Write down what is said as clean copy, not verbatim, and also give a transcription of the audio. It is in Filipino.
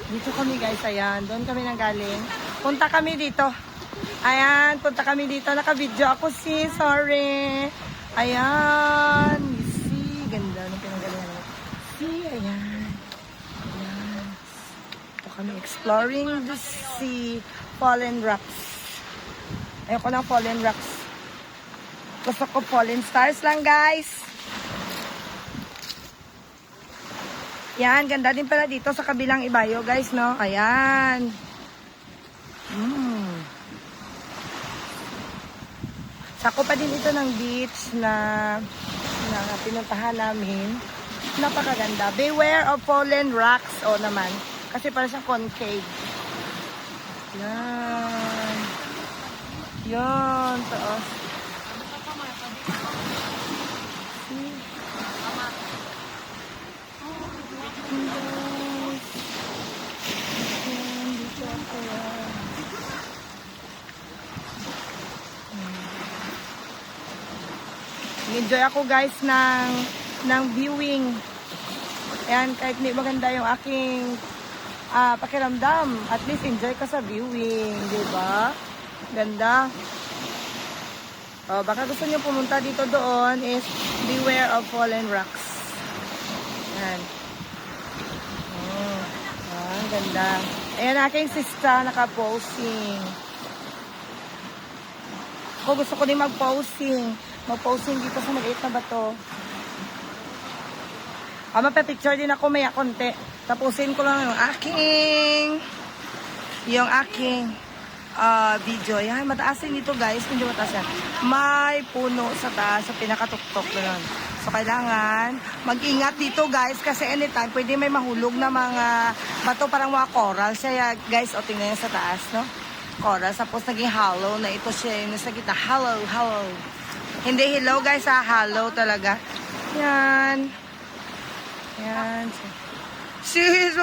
Dito kami guys, ayan. Doon kami nanggaling. Punta kami dito. Ayan, punta kami dito. Naka-video ako sorry. Ayan. You see, ganda ng pinanggalingan. See, ayan. Ayan. Ito kami exploring the sea. Fallen rocks. Ayoko ng fallen rocks. Gusto ko fallen stars lang guys. Yan, ganda din pala dito sa kabilang ibayo guys, no? Ayan. Sako pa din ito ng beach na pinuntahan namin. Napakaganda. Beware of fallen rocks. O naman. Kasi parang siyang concave. Yan. Yan. Taas. Enjoy ako guys ng viewing. Ayan, kahit hindi maganda yung aking pakiramdam, at least enjoy ka sa viewing, di ba? Ganda. Oh, baka gusto niyo pumunta dito doon is beware of fallen rocks. Ayan. Oh, ganda. Ayan, aking sister naka-posing. Ako gusto ko din mag-posing. Mag-posing dito sa maliit na bato. Mapapicture din ako maya konti. Tapusin ko lang yung aking video. Yan, mataasin dito guys. Medyo mataas yan. May puno sa taas, sa pinakatuktok na nun. So, kailangan mag-ingat dito guys kasi anytime pwede may mahulog na mga bato, parang mga coral. Kaya guys, o tingnan nyo sa taas, no? Coral. Tapos naging hollow na ito siya. Yung nasa kita, hollow. Hindi hello guys, hollow talaga. Yan. Yan. Sis,